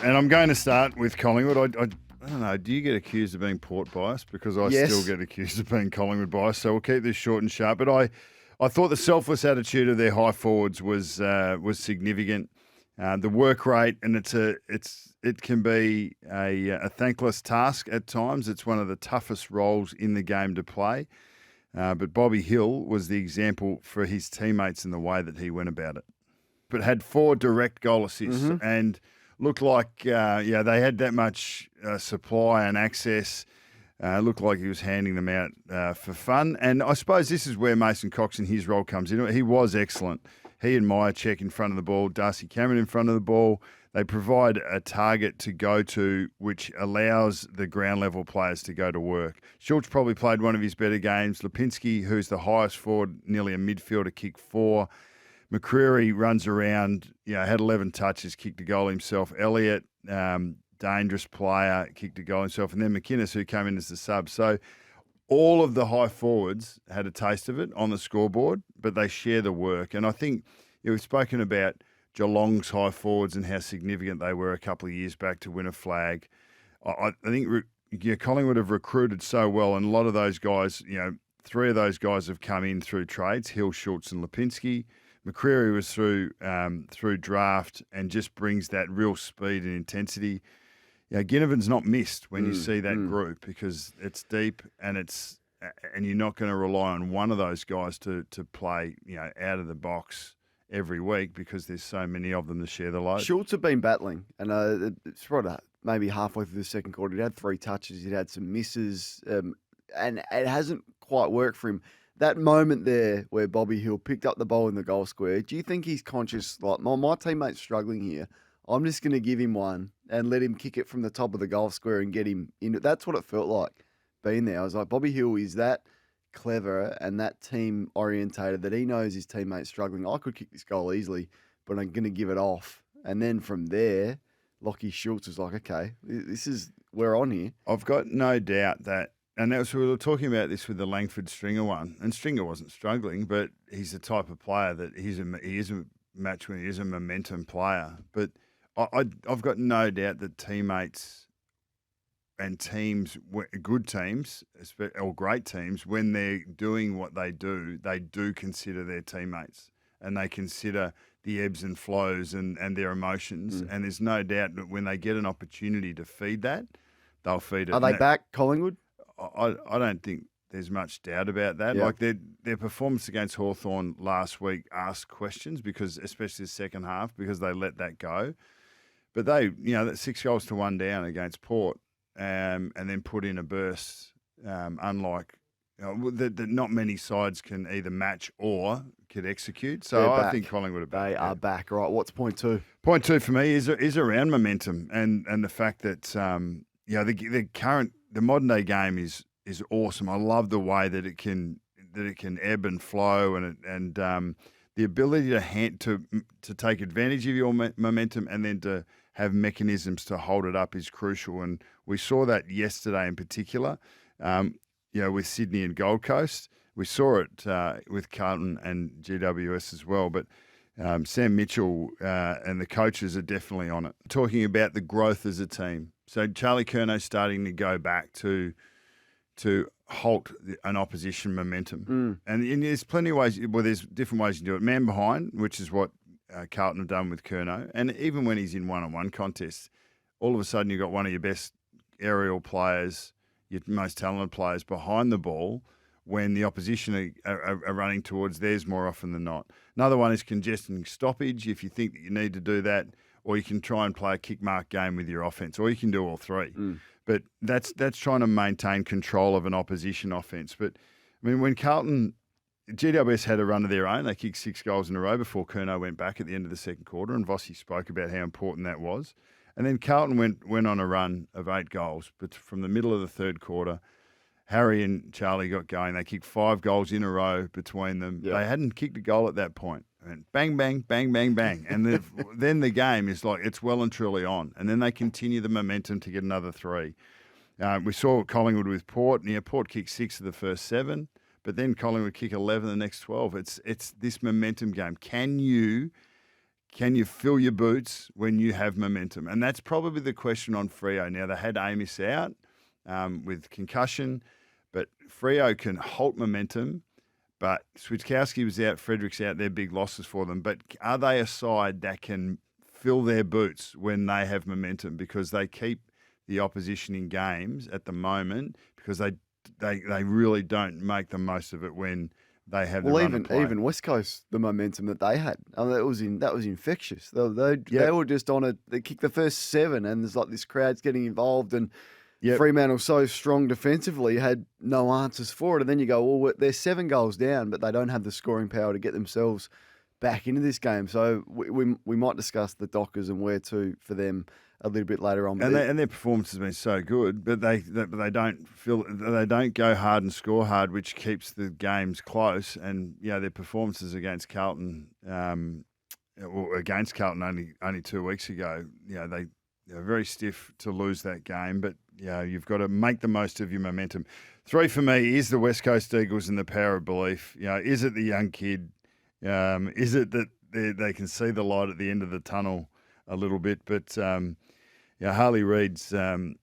And I'm going to start with Collingwood. I don't know, do you get accused of being Port biased? Because I Yes. still get accused of being Collingwood biased, so we'll keep this short and sharp. But I thought the selfless attitude of their high forwards was significant. The work rate, and it can be a thankless task at times. It's one of the toughest roles in the game to play. But Bobby Hill was the example for his teammates in the way that he went about it. But had 4 direct goal assists and looked like they had that much supply and access. Looked like he was handing them out for fun. And I suppose this is where Mason Cox in his role comes in. He was excellent. He and Myercheck in front of the ball, Darcy Cameron in front of the ball. They provide a target to go to, which allows the ground level players to go to work. Schultz probably played one of his better games. Lipinski, who's the highest forward, nearly a midfielder, kicked 4. McCreary runs around, had 11 touches, kicked a goal himself. Elliott, dangerous player, kicked a goal himself. And then McInnes, who came in as the sub. So all of the high forwards had a taste of it on the scoreboard, but they share the work. And I think we've spoken about Geelong's high forwards and how significant they were a couple of years back to win a flag. I think Collingwood have recruited so well, and a lot of those guys, 3 of those guys have come in through trades, Hill, Schultz and Lipinski. McCreary was through draft and just brings that real speed and intensity. Ginnivan's not missed when you see that group, because it's deep and you're not going to rely on one of those guys to play out of the box every week, because there's so many of them to share the load. Schultz have been battling, and it's right maybe halfway through the second quarter. He had 3 touches, he'd had some misses, and it hasn't quite worked for him. That moment there where Bobby Hill picked up the ball in the goal square, do you think he's conscious, like, my teammate's struggling here, I'm just going to give him one and let him kick it from the top of the goal square and get him in? That's what it felt like being there. I was like, Bobby Hill is that clever and that team orientated that he knows his teammate's struggling. I could kick this goal easily, but I'm going to give it off. And then from there, Lachie Schultz was like, okay, we're on here. I've got no doubt that, and we were talking about this with the Langford Stringer one, and Stringer wasn't struggling, but he's the type of player that he is a match winner, he is a momentum player. But I've got no doubt that teammates and teams, good teams or great teams, when they're doing what they do consider their teammates, and they consider the ebbs and flows and their emotions. And there's no doubt that when they get an opportunity to feed that, they'll feed it. Are they back, Collingwood? I don't think there's much doubt about that. Yeah. Like their performance against Hawthorn last week asked questions, because especially the second half, because they let that go. But they, that 6 goals to 1 down against Port, and then put in a burst, unlike that not many sides can either match or could execute. So I think Collingwood are back. They are back. Right, what's point 2? Point 2 for me is around momentum and the fact that the modern day game is awesome. I love the way that it can ebb and flow, and the ability to take advantage of your momentum and then to have mechanisms to hold it up is crucial. And we saw that yesterday in particular, with Sydney and Gold Coast. We saw it with Carlton and GWS as well. But Sam Mitchell and the coaches are definitely on it. Talking about the growth as a team. So Charlie Curnow's starting to go back to halt an opposition momentum. And there's plenty of ways, there's different ways you do it. Man behind, which is what Carlton have done with Curnow. And even when he's in one-on-one contests, all of a sudden you've got one of your best aerial players, your most talented players behind the ball when the opposition are running towards theirs more often than not. Another one is congesting stoppage, if you think that you need to do that, or you can try and play a kick-mark game with your offense, or you can do all 3. But that's trying to maintain control of an opposition offense. But, I mean, when GWS had a run of their own, they kicked 6 goals in a row before Curnow went back at the end of the second quarter, and Vossi spoke about how important that was. And then Carlton went on a run of 8 goals, but from the middle of the third quarter, Harry and Charlie got going. They kicked 5 goals in a row between them. Yep. They hadn't kicked a goal at that point. And bang, bang, bang, bang, bang. And then the game is like, it's well and truly on. And then they continue the momentum to get another 3. We saw Collingwood with Port. Port kicked 6 of the first 7, but then Collingwood kick 11 the next 12. It's this momentum game. Can you can you fill your boots when you have momentum? And that's probably the question on Freo. Now, they had Amos out with concussion, but Freo can halt momentum. But Switkowski was out, Frederick's out. They're big losses for them. But are they a side that can fill their boots when they have momentum? Because they keep the opposition in games at the moment because they really don't make the most of it when they have the run of play. Even West Coast, the momentum that they had, I mean, that was infectious. They were just on it. They kicked the first 7, and there's like this crowd's getting involved, and Fremantle so strong defensively had no answers for it. And then you go, well, they're 7 goals down, but they don't have the scoring power to get themselves back into this game. So we might discuss the Dockers and where to for them a little bit later on. And their performance has been so good, but they don't go hard and score hard, which keeps the games close. And their performances against Carlton, only 2 weeks ago, they're very stiff to lose that game. But you've got to make the most of your momentum. 3 for me is the West Coast Eagles and the power of belief. Is it the young kid? Is it that they can see the light at the end of the tunnel a little bit? But Harley Reid's a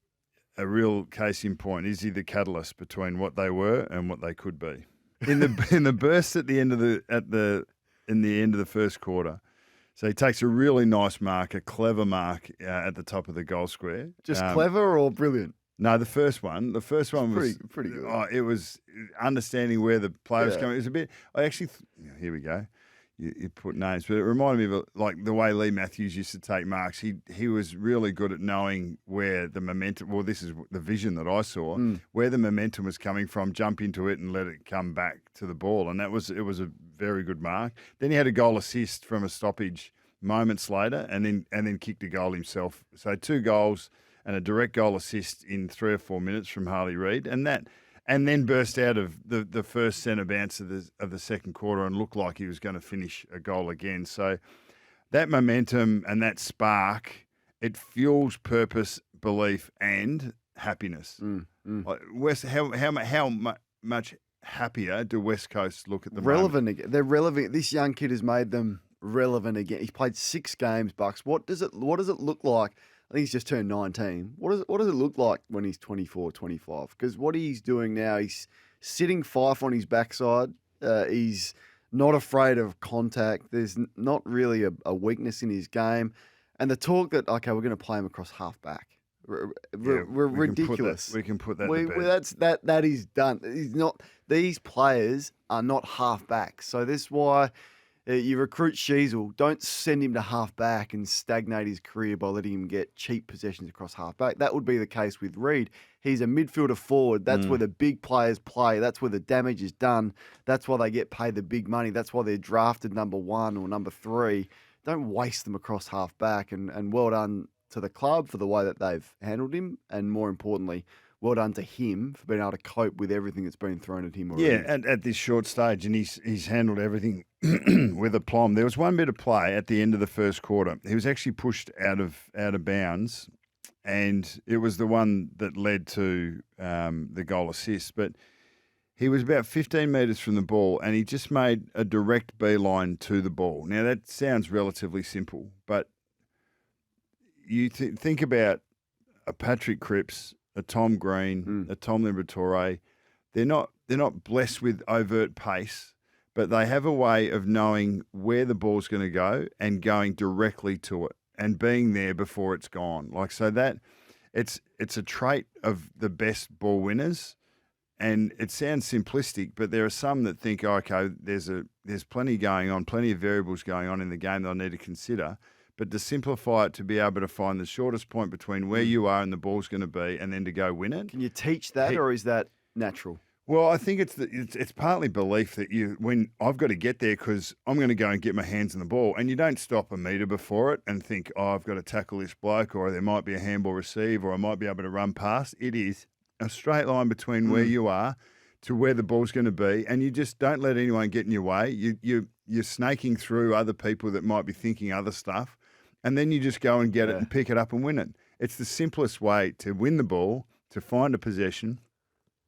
real case in point. Is he the catalyst between what they were and what they could be? In the burst at the end of the first quarter. So he takes a really nice mark, a clever mark at the top of the goal square. Just clever or brilliant? No, the first one was pretty good. It was understanding where the player was coming. It was a bit. Here we go. You put names, but it reminded me of like the way Lee Matthews used to take marks. He was really good at knowing where the momentum. Well, this is the vision that I saw, where the momentum was coming from. Jump into it and let it come back to the ball, and it was a very good mark. Then he had a goal assist from a stoppage moments later, and then kicked a goal himself. So 2 goals and a direct goal assist in 3 or 4 minutes from Harley Reid, and then burst out of the first centre bounce of the second quarter and looked like he was going to finish a goal again. So that momentum and that spark, it fuels purpose, belief, and happiness. Like how much happier do West Coast look at the relevant moment? Again? They're relevant. This young kid has made them relevant again. He's played 6 games, Bucks. What does it look like? I think he's just turned 19. What does it look like when he's 24, 25? Because what he's doing now, he's sitting Fife on his backside. He's not afraid of contact. There's not really a weakness in his game. And the talk that, okay, we're going to play him across half back. Ridiculous. We can put that to bed. That is done. These players are not half back. So this is why you recruit Sheasel. Don't send him to half back and stagnate his career by letting him get cheap possessions across half back. That would be the case with Reid. He's a midfielder forward. That's where the big players play. That's where the damage is done. That's why they get paid the big money. That's why they're drafted number 1 or number 3. Don't waste them across half back. And well done to the club for the way that they've handled him. And more importantly, well done to him for being able to cope with everything that's been thrown at him already. Yeah, at this short stage, and he's handled everything with aplomb. There was one bit of play at the end of the first quarter. He was actually pushed out of bounds, and it was the one that led to the goal assist. But he was about 15 metres from the ball, and he just made a direct beeline to the ball. Now, that sounds relatively simple, but you think about a Patrick Cripps, a Tom Green, a Tom Liberatore. They're not blessed with overt pace, but they have a way of knowing where the ball's going to go and going directly to it and being there before it's gone. Like, so that it's a trait of the best ball winners. And it sounds simplistic, but there are some that think, okay, there's plenty going on, plenty of variables going on in the game that I need to consider. But to simplify it, to be able to find the shortest point between where you are and the ball's going to be, and then to go win it. Can you teach that, or is that natural? Well, I think it's partly belief that when I've got to get there because I'm going to go and get my hands on the ball, and you don't stop a metre before it and think, oh, I've got to tackle this bloke, or there might be a handball receive, or I might be able to run past. It is a straight line between where you are to where the ball's going to be, and you just don't let anyone get in your way. You're snaking through other people that might be thinking other stuff. And then you just go and get it and pick it up and win it. It's the simplest way to win the ball, to find a possession,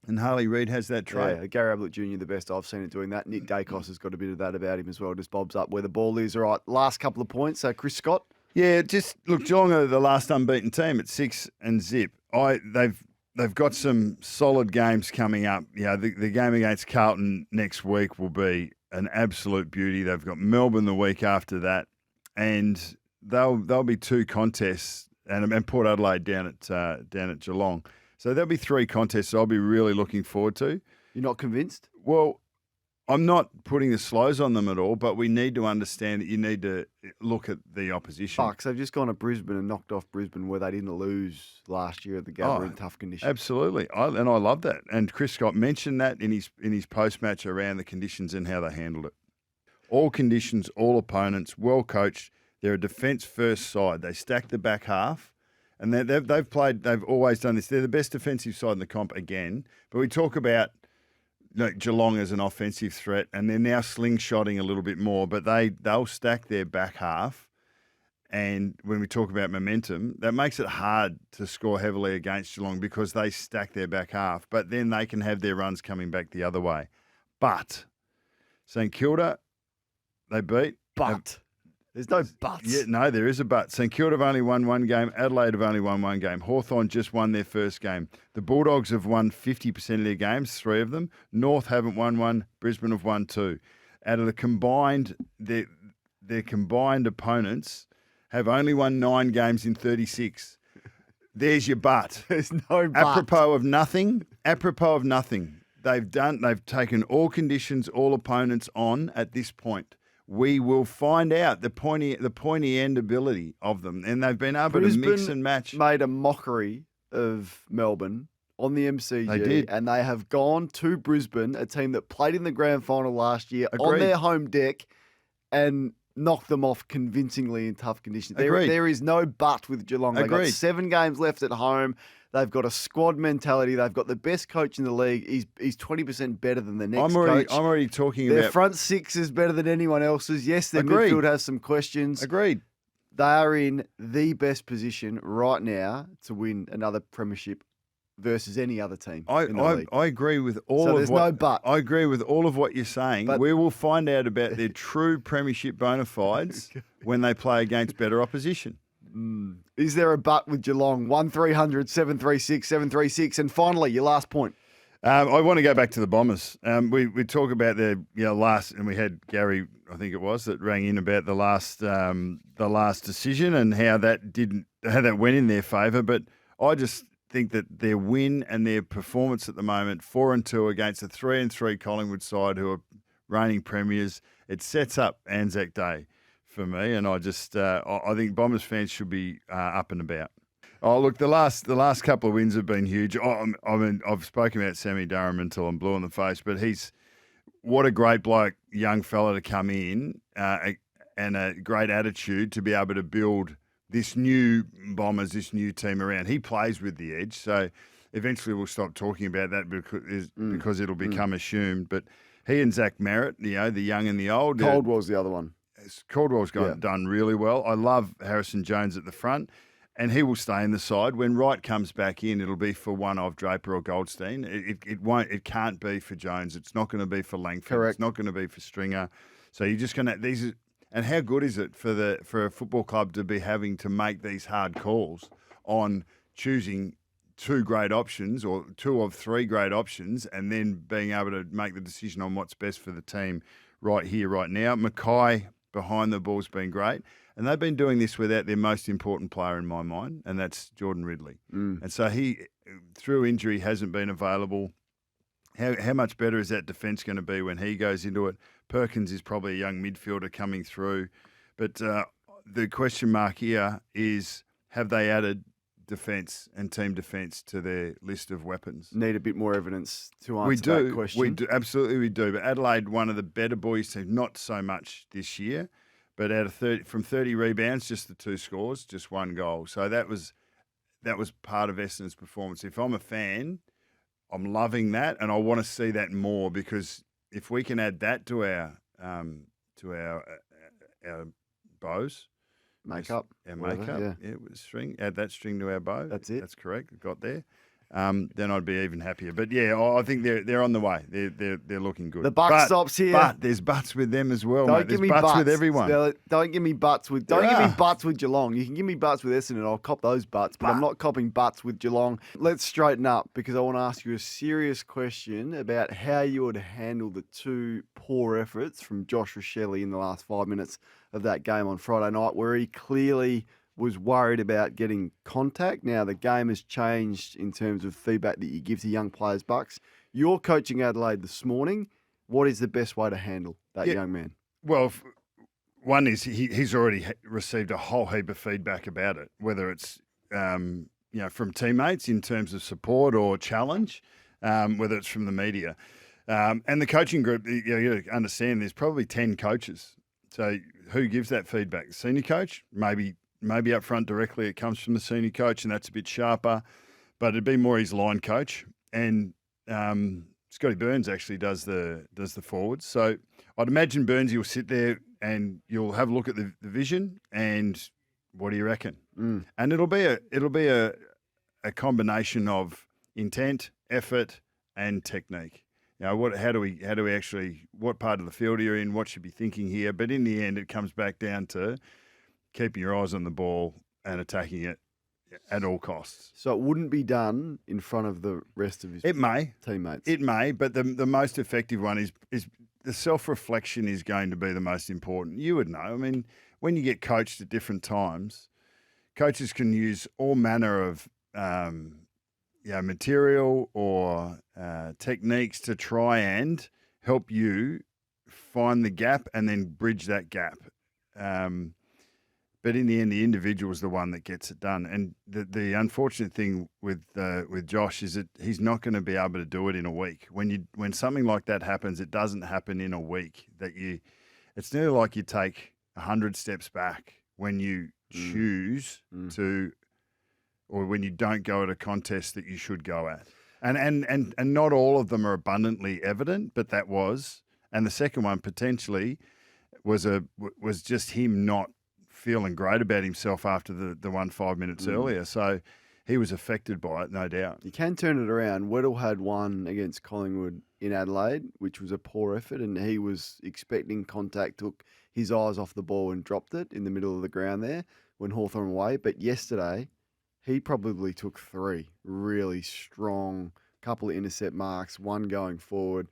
And Harley Reid has that trait. Yeah, Gary Ablett Jr., the best I've seen at doing that. Nick Dacos has got a bit of that about him as well. Just bobs up where the ball is. All right, last couple of points. So Chris Scott. Yeah, just look, Geelong are the last unbeaten team at 6 and zip. They've got some solid games coming up. The game against Carlton next week will be an absolute beauty. They've got Melbourne the week after that, and they'll be 2 contests, and Port Adelaide down at Geelong. So there'll be 3 contests I'll be really looking forward to. You're not convinced? Well, I'm not putting the slows on them at all, but we need to understand that you need to look at the opposition. Bucks, they've just gone to Brisbane and knocked off Brisbane where they didn't lose last year at the Gabba in tough conditions. Absolutely. I love that. And Chris Scott mentioned that in his post-match around the conditions and how they handled it. All conditions, all opponents, well coached. They're a defence-first side. They stack the back half. And they've always done this. They're the best defensive side in the comp again. But we talk about Geelong as an offensive threat, and they're now slingshotting a little bit more, but they'll stack their back half. And when we talk about momentum, that makes it hard to score heavily against Geelong because they stack their back half. But then they can have their runs coming back the other way. But St Kilda, they beat. But. There's no buts. Yeah, no, there is a but. St Kilda have only won 1 game. Adelaide have only won 1 game. Hawthorn just won their first game. The Bulldogs have won 50% of their games, 3 of them. North haven't won 1. Brisbane have won 2. Out of the combined, their combined opponents have only won 9 games in 36. There's your but. There's no but. Apropos of nothing. They've taken all conditions, all opponents on at this point. We will find out the pointy end ability of them, and they've been able to mix and match. Made a mockery of Melbourne on the MCG. They did. And they have gone to Brisbane, a team that played in the grand final last year, Agreed. on their home deck, and knocked them off convincingly in tough conditions. There is no but with Geelong. They've got 7 games left at home. They've got a squad mentality. They've got the best coach in the league. He's 20% better than the next coach. I'm already talking their about... front 6 is better than anyone else's. Yes, their midfield has some questions. Agreed. They are in the best position right now to win another premiership versus any other team in the league. I agree with all so of there's what... no but. I agree with all of what you're saying. But, we will find out about their true premiership bona fides when they play against better opposition. Is there a but with Geelong? 1300 736 736. And finally, your last point. I want to go back to the Bombers. We talk about the last, and we had Gary, I think it was, that rang in about the last decision and how that went in their favour. But I just think that their win and their performance at the moment, 4-2 against a 3-3 Collingwood side who are reigning premiers, it sets up Anzac Day for me, and I think Bombers fans should be up and about. Oh, look, the last couple of wins have been huge. I've spoken about Sammy Durham until I'm blue in the face, but what a great bloke, young fella to come in and a great attitude to be able to build this new Bombers, this new team around. He plays with the edge, so eventually we'll stop talking about that because it'll become assumed. But he and Zach Merritt, the young and the old. Caldwell's the other one. Caldwell's done really well. I love Harrison Jones at the front, and he will stay in the side. When Wright comes back in, it'll be for one of Draper or Goldstein. It can't be for Jones. It's not going to be for Langford. Correct. It's not going to be for Stringer. So you're just going to and how good is it for a football club to be having to make these hard calls on choosing 2 great options or 2 of 3 great options, and then being able to make the decision on what's best for the team right here, right now. Mackay behind the ball's been great, and they've been doing this without their most important player in my mind, and that's Jordan Ridley. And so he, through injury, hasn't been available. How much better is that defence going to be when he goes into it? Perkins is probably a young midfielder coming through, but the question mark here is, have they added defence and team defence to their list of weapons? Need a bit more evidence to answer that question. We do, absolutely we do. But Adelaide, one of the better boys teams, not so much this year, but from 30 rebounds, just the 2 scores, just 1 goal. So that was part of Essendon's performance. If I'm a fan, I'm loving that, and I want to see that more, because if we can add that to our bows. Makeup. Our makeup. Yeah. String. Add that string to our bow. That's it. That's correct. Got there. then I'd be even happier. But yeah, I think they're on the way. They're looking good. The buck stops here. But there's butts with them as well, Don't mate. give There's me butts with everyone. Don't give me butts with. Don't give me butts with Geelong. You can give me butts with Essendon. I'll cop those butts, but I'm not copping butts with Geelong. Let's straighten up because I want to ask you a serious question about how you would handle the two poor efforts from Josh Rachele in the last 5 minutes of that game on Friday night, where he clearly was worried about getting contact. Now, the game has changed in terms of feedback that you give to young players, Bucks. You're coaching Adelaide this morning. What is the best way to handle that young man? Well, one is he's already received a whole heap of feedback about it, whether it's from teammates in terms of support or challenge, whether it's from the media. And the coaching group, you understand there's probably 10 coaches. So who gives that feedback? The senior coach? Maybe up front directly it comes from the senior coach and that's a bit sharper, but it'd be more his line coach. And Scotty Burns actually does the forwards. So I'd imagine Burnsy will sit there and you'll have a look at the vision and what do you reckon? And it'll be a combination of intent, effort, and technique. How do we actually, what part of the field are you in? What should be thinking here? But in the end, it comes back down to keeping your eyes on the ball and attacking it at all costs. So it wouldn't be done in front of the rest of his teammates. It may, but the most effective one is the self-reflection is going to be the most important. You would know. I mean, when you get coached at different times, coaches can use all manner of material or techniques to try and help you find the gap and then bridge that gap. But in the end, the individual is the one that gets it done. And the unfortunate thing with Josh is that he's not going to be able to do it in a week. When something like that happens, it doesn't happen in a week. It's nearly like you take 100 steps back when you choose to, or when you don't go at a contest that you should go at. And not all of them are abundantly evident, but that was. And the second one potentially was just him not feeling great about himself after the 1 5 minutes earlier. So he was affected by it, no doubt. You can turn it around. Weddle had one against Collingwood in Adelaide, which was a poor effort, and he was expecting contact, took his eyes off the ball and dropped it in the middle of the ground there when Hawthorn away. But yesterday, he probably took 3 really strong, couple of intercept marks, one going forward.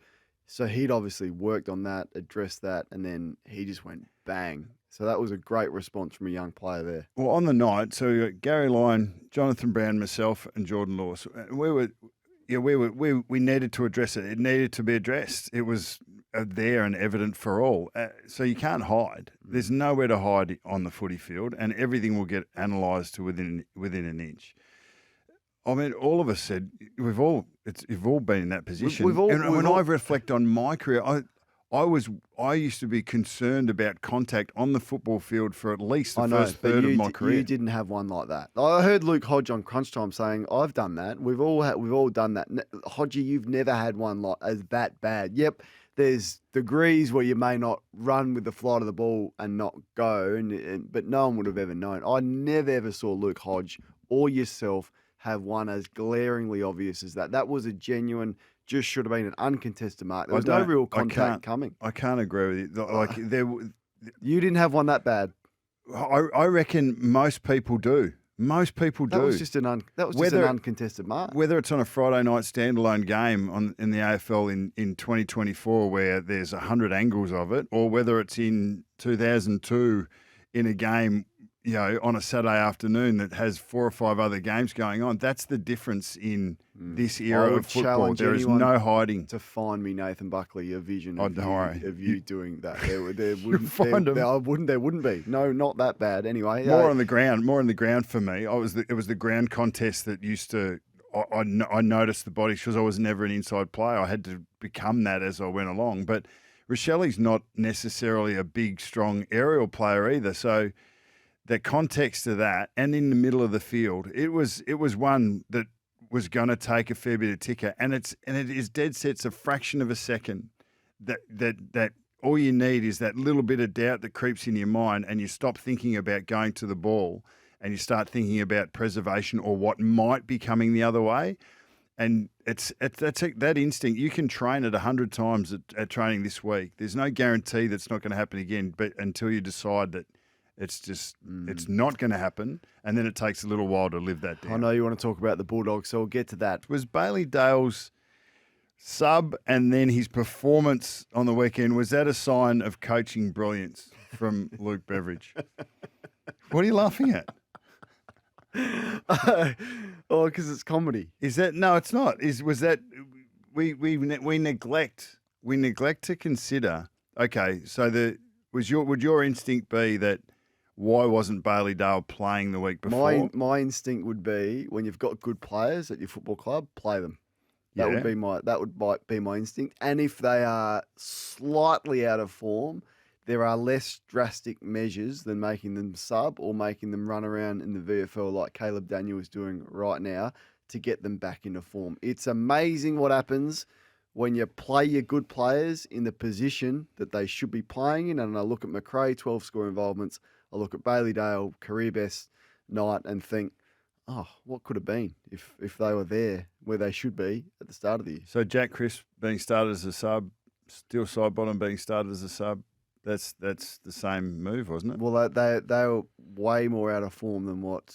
So he'd obviously worked on that, addressed that, and then he just went bang. So that was a great response from a young player there. Well, on the night, so you got Gary Lyon, Jonathan Brown, myself, and Jordan Lewis. We needed to address it. It needed to be addressed. It was there and evident for all. So you can't hide. There's nowhere to hide on the footy field, and everything will get analysed to within an inch. I mean, all of us said you've all been in that position. When I reflect on my career, I used to be concerned about contact on the football field for at least the first third of my career. You didn't have one like that. I heard Luke Hodge on Crunch Time saying, "I've done that. We've all done that." Hodgie, you've never had one like as that bad. Yep, there's degrees where you may not run with the flight of the ball and not go, but no one would have ever known. I never ever saw Luke Hodge or yourself have one as glaringly obvious as that. That was a genuine. Just should have been an uncontested mark. There was no real contact coming. I can't agree with you. You didn't have one that bad. I reckon most people do. Most people do. That was just an uncontested mark. Whether it's on a Friday night standalone game in the AFL in 2024 where there's 100 angles of it, or whether it's in 2002 in a game, on a Saturday afternoon that has 4 or 5 other games going on. That's the difference in this era of football. There is no hiding. To find me, Nathan Buckley, a vision of you doing that. There wouldn't be. No, not that bad. Anyway, more on the ground for me. It was the ground contest that used to. I noticed the body because I was never an inside player. I had to become that as I went along. But Rachele's not necessarily a big, strong aerial player either. So. The context of that, and in the middle of the field, it was one that was going to take a fair bit of ticker, and it is dead set. It's a fraction of a second that all you need is that little bit of doubt that creeps in your mind, and you stop thinking about going to the ball, and you start thinking about preservation or what might be coming the other way. And that instinct. You can train it 100 times at training this week. There's no guarantee that's not going to happen again, but until you decide that it's not going to happen, and then it takes a little while to live that down. I know you want to talk about the Bulldogs, so we'll get to that. Was Bailey Dale's sub and then his performance on the weekend, was that a sign of coaching brilliance from Luke Beveridge? What are you laughing at? Oh, because it's comedy. Is that no? It's not. Was that we neglect to consider? Okay, so would your instinct be that why wasn't Bailey Dale playing the week before? My instinct would be when you've got good players at your football club, play them. That would be my instinct. And if they are slightly out of form, there are less drastic measures than making them sub or making them run around in the VFL like Caleb Daniel is doing right now to get them back into form. It's amazing what happens when you play your good players in the position that they should be playing in. And I look at McRae, 12 score involvements. I look at Bailey Dale, career best night, and think, oh, what could have been if they were there where they should be at the start of the year? So Jack Cripps being started as a sub, Steel Sidebottom being started as a sub, that's the same move, wasn't it? Well, they were way more out of form than what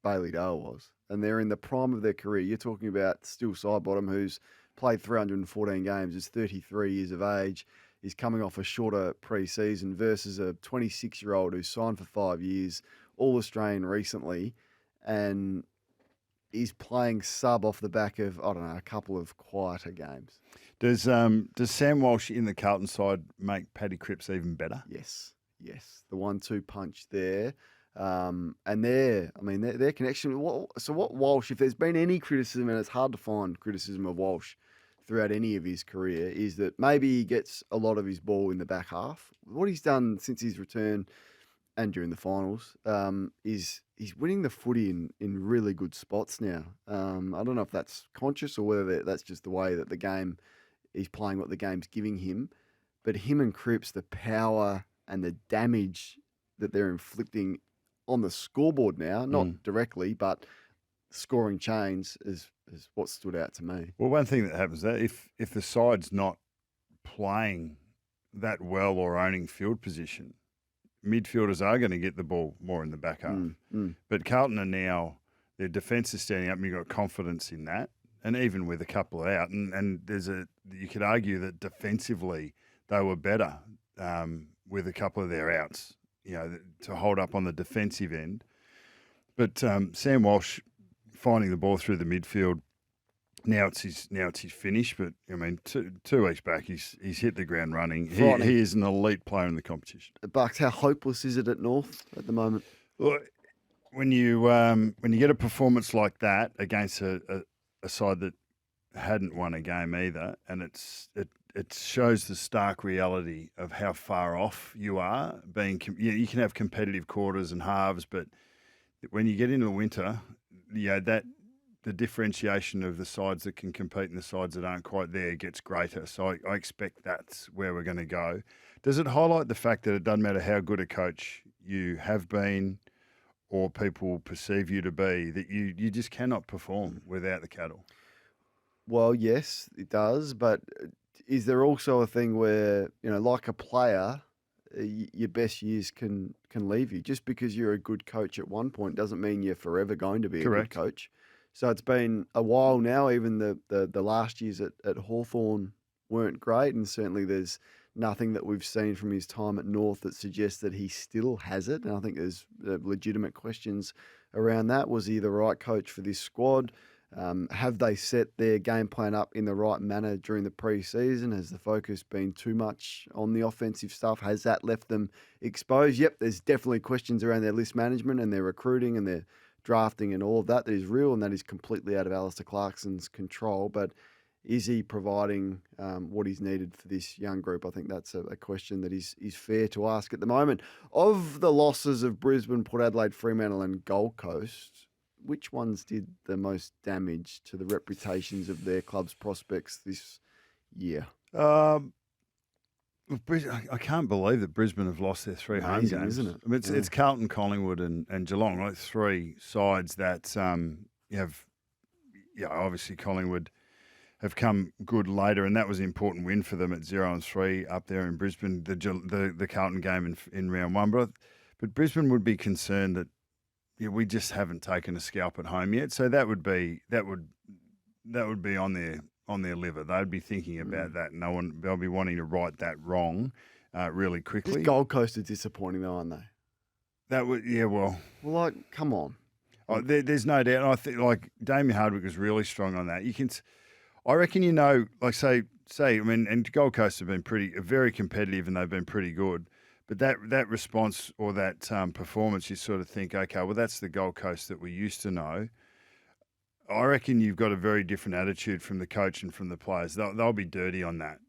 Bailey Dale was. And they're in the prime of their career. You're talking about Steel Sidebottom, who's played 314 games, is 33 years of age, is coming off a shorter pre-season versus a 26-year-old who signed for 5 years, All-Australian recently, and is playing sub off the back of, I don't know, a couple of quieter games. Does Sam Walsh in the Carlton side make Paddy Cripps even better? Yes. The 1-2 punch there. And their connection. So what Walsh, if there's been any criticism, and it's hard to find criticism of Walsh throughout any of his career, is that maybe he gets a lot of his ball in the back half. What he's done since his return and during the finals is he's winning the footy in really good spots now. I don't know if that's conscious or whether that's just the way that the game, he's playing what the game's giving him. But him and Cripps, the power and the damage that they're inflicting on the scoreboard now, not directly, but scoring chains is what stood out to me. Well, one thing that happens that if the side's not playing that well or owning field position, midfielders are going to get the ball more in the back half. But Carlton are now, their defence is standing up and you've got confidence in that. And even with a couple out, and you could argue that defensively they were better with a couple of their outs, to hold up on the defensive end. But Sam Walsh finding the ball through the midfield, now it's his finish. But I mean, 2 weeks back, he's hit the ground running. He is an elite player in the competition. Bucks, how hopeless is it at North at the moment? Well, when you get a performance like that against a side that hadn't won a game either, and it shows the stark reality of how far off you are. You can have competitive quarters and halves, but when you get into the winter, that the differentiation of the sides that can compete and the sides that aren't quite there gets greater. So I expect that's where we're going to go. Does it highlight the fact that it doesn't matter how good a coach you have been or people perceive you to be, that you just cannot perform without the cattle? Well, yes, it does. But is there also a thing where, like a player, your best years can leave you? Just because you're a good coach at one point doesn't mean you're forever going to be a good coach. So it's been a while now. Even the last years at Hawthorn weren't great, and certainly there's nothing that we've seen from his time at North that suggests that he still has it. And I think there's legitimate questions around that. Was he the right coach for this squad? Have they set their game plan up in the right manner during the pre-season? Has the focus been too much on the offensive stuff? Has that left them exposed? Yep, there's definitely questions around their list management and their recruiting and their drafting and all of that is real, and that is completely out of Alistair Clarkson's control. But is he providing what is needed for this young group? I think that's a question that is fair to ask at the moment. Of the losses of Brisbane, Port Adelaide, Fremantle and Gold Coast, which ones did the most damage to the reputations of their club's prospects this year? I can't believe that Brisbane have lost their 3 home games, isn't it? I mean, it's Carlton, Collingwood, and Geelong, like 3 sides that have obviously Collingwood have come good later, and that was an important win for them at 0-3 up there in Brisbane, the Carlton game in round one. But Brisbane would be concerned that we just haven't taken a scalp at home yet, so that would be on their liver. They'd be thinking about that, and they'll be wanting to right that wrong really quickly. This Gold Coast are disappointing, though, aren't they? That would, well, come on. There's no doubt. And I think like Damien Hardwick was really strong on that. I reckon say I mean, and Gold Coast have been very competitive, and they've been pretty good. But that response or that performance, you sort of think, okay, well, that's the Gold Coast that we used to know. I reckon you've got a very different attitude from the coach and from the players. They'll be dirty on that.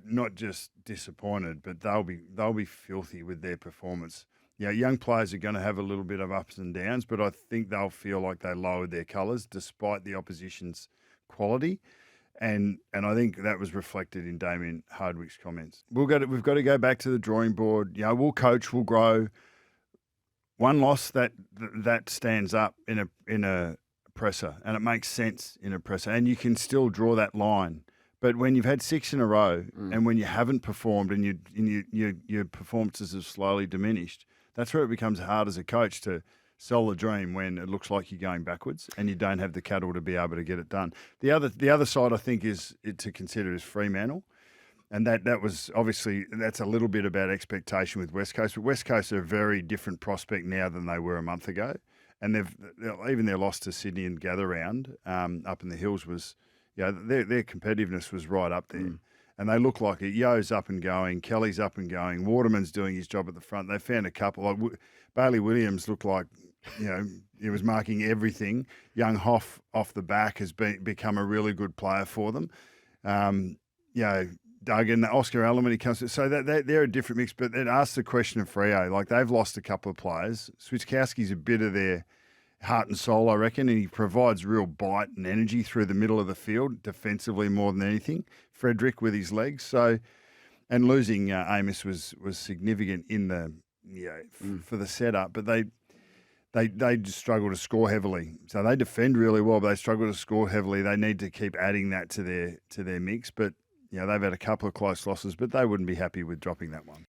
Not just disappointed, but they'll be filthy with their performance. Young players are going to have a little bit of ups and downs, but I think they'll feel like they lowered their colours despite the opposition's quality. And I think that was reflected in Damien Hardwick's comments. We've got to go back to the drawing board. We'll coach, we'll grow. One loss that stands up in a presser, and it makes sense in a presser, and you can still draw that line. But when you've had 6 in a row, and when you haven't performed, and your performances have slowly diminished, that's where it becomes hard as a coach to sell the dream when it looks like you're going backwards and you don't have the cattle to be able to get it done. The other side I think to consider is Fremantle, and that was obviously that's a little bit about expectation with West Coast. But West Coast are a very different prospect now than they were a month ago, and even their loss to Sydney and Gather Round up in the hills was their competitiveness was right up there. And they look like it. Yo's up and going. Kelly's up and going. Waterman's doing his job at the front. They found a couple. Like Bailey Williams looked like, he was marking everything. Young Hoff off the back has become a really good player for them. Doug and Oscar Allen when he comes to. So they're a different mix. But then ask the question of Freo. Like they've lost a couple of players. Switkowski's a bit of their heart and soul, I reckon, and he provides real bite and energy through the middle of the field, defensively more than anything. Frederick with his legs. So, and losing Amos was significant in the for the setup, but they just struggle to score heavily. So they defend really well, but they struggle to score heavily. They need to keep adding that to their mix. But they've had a couple of close losses, but they wouldn't be happy with dropping that one.